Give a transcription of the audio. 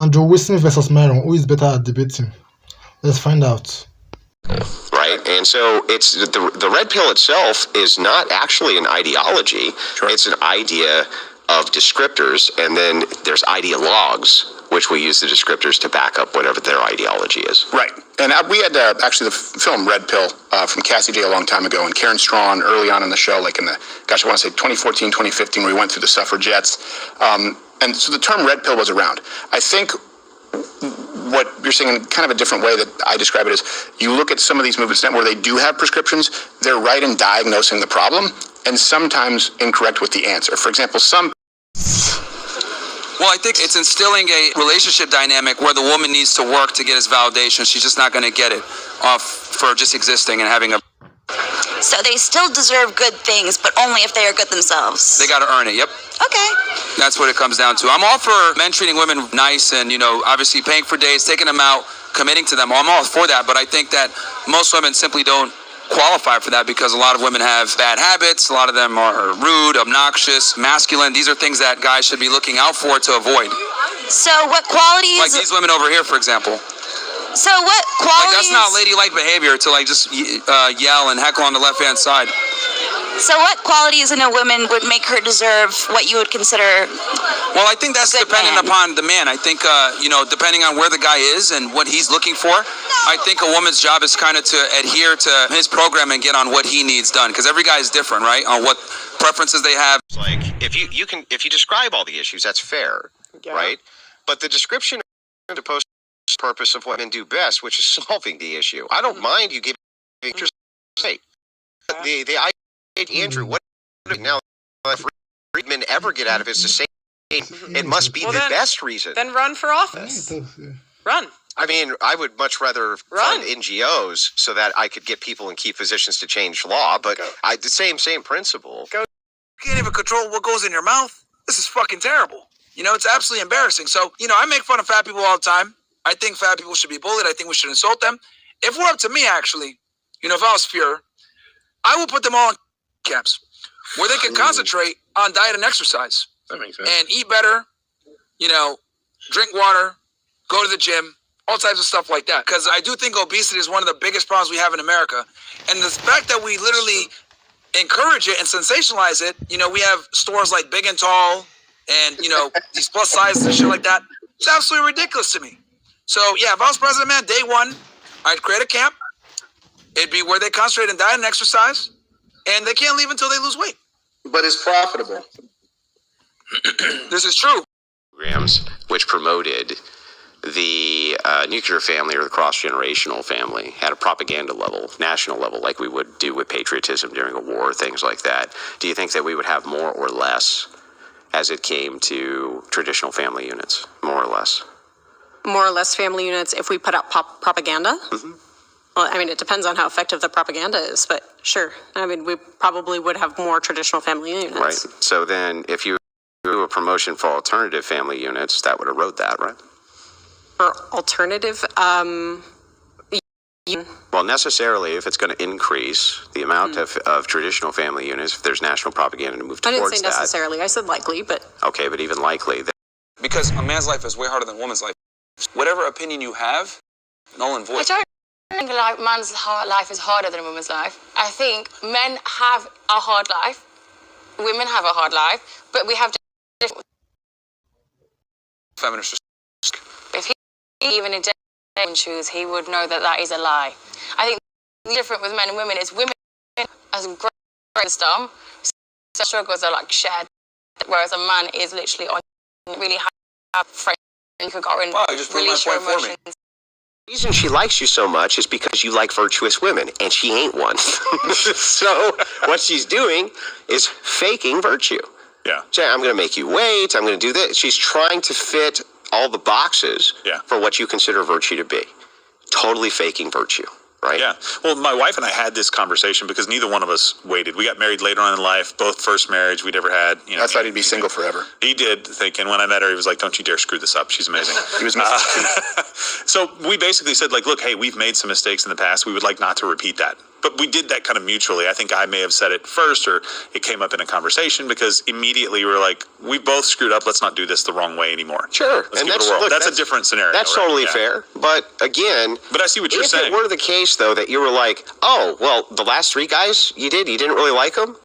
And Joe Smith versus Myron, who is better at debating? Let's find out. Right, and so it's the red pill itself is not actually an ideology. Sure. It's an idea of descriptors, and then there's ideologues, which we use the descriptors to back up whatever their ideology is. Right, and we had actually the film Red Pill from Cassie J a long time ago, and Karen Strawn early on in the show, like in the, I want to say 2014, 2015, where we went through the suffragettes. And so the term red pill was around. I think what you're saying in kind of a different way that I describe it is you look at some of these movements now where they do have prescriptions, they're right in diagnosing the problem and sometimes incorrect with the answer. For example, Well, I think it's instilling a relationship dynamic where the woman needs to work to get his validation. She's just not going to get it for just existing and having a... So they still deserve good things, but only if they are good themselves. They got to earn it, yep. Okay. That's what it comes down to. I'm all for men treating women nice and, obviously paying for dates, taking them out, committing to them. I'm all for that, but I think that most women simply don't qualify for that because a lot of women have bad habits. A lot of them are rude, obnoxious, masculine. These are things that guys should be looking out for to avoid. So what qualities... Like these women over here, for example. So what qualities... Like that's not ladylike behavior to just yell and heckle on the left-hand side. So what qualities in a woman would make her deserve what you would consider... Well, I think that's dependent upon the man. I think, depending on where the guy is and what he's looking for, I think a woman's job is kind of to adhere to his program and get on what he needs done. Because every guy is different, right? On what preferences they have. It's like, if you describe all the issues, that's fair, right? But the description of the purpose of what men do best, which is solving the issue. I don't mind you giving your state. The idea, Andrew, what now if men ever get out of it is to say it must be the best reason. Then run for office. Run. I mean, I would much rather fund NGOs so that I could get people in key positions to change law, but the same principle. You can't even control what goes in your mouth. This is fucking terrible. It's absolutely embarrassing. So, I make fun of fat people all the time. I think fat people should be bullied. I think we should insult them. If it were up to me, actually, if I was Fuhrer, I would put them all in camps where they can concentrate on diet and exercise. That makes sense. And eat better, drink water, go to the gym, all types of stuff like that. Because I do think obesity is one of the biggest problems we have in America. And the fact that we literally encourage it and sensationalize it, we have stores like Big and Tall and, these plus sizes and shit like that. It's absolutely ridiculous to me. So, yeah, if I was president, man, day one, I'd create a camp. It'd be where they concentrate on diet and exercise, and they can't leave until they lose weight. But it's profitable. This is true. Programs which promoted the nuclear family or the cross-generational family at a propaganda level, national level, like we would do with patriotism during a war, things like that. Do you think that we would have more or less as it came to traditional family units, more or less? More or less family units if we put out propaganda? Mm-hmm. Well, it depends on how effective the propaganda is, but sure. We probably would have more traditional family units. Right. So then if you do a promotion for alternative family units, that would erode that, right? Or alternative, Well, necessarily, if it's going to increase the amount of traditional family units, if there's national propaganda to move towards that. I didn't say necessarily. I said likely, but... Okay, but even likely. Because a man's life is way harder than a woman's life. Whatever opinion you have, null and void. I don't think a man's life is harder than a woman's life. I think men have a hard life. Women have a hard life, but we have different... Feminist. If he even in shoes, he would know that is a lie. I think the difference with men and women is women as great wisdom, struggles are shared, whereas a man is literally on really have friends you could go and really show emotions. The reason she likes you so much is because you like virtuous women, and she ain't one. So what she's doing is faking virtue. Yeah. So I'm going to make you wait. I'm going to do this. She's trying to fit all the boxes for what you consider virtue to be. Totally faking virtue, right? Yeah. Well, my wife and I had this conversation because neither one of us waited. We got married later on in life, both first marriage we'd ever had. I thought he'd be single forever. He did, thinking when I met her, he was like, don't you dare screw this up. She's amazing. He was missing So we basically said, look, hey, we've made some mistakes in the past. We would like not to repeat that. But we did that kind of mutually. I think I may have said it first, or it came up in a conversation because immediately we were like, we both screwed up. Let's not do this the wrong way anymore. Sure. Let's give it a whirl. look, that's a different scenario. That's right? totally Yeah. fair. But again, But I see what you're if saying. it were the case, though, that you were like, oh, well, the last 3 guys you didn't really like them,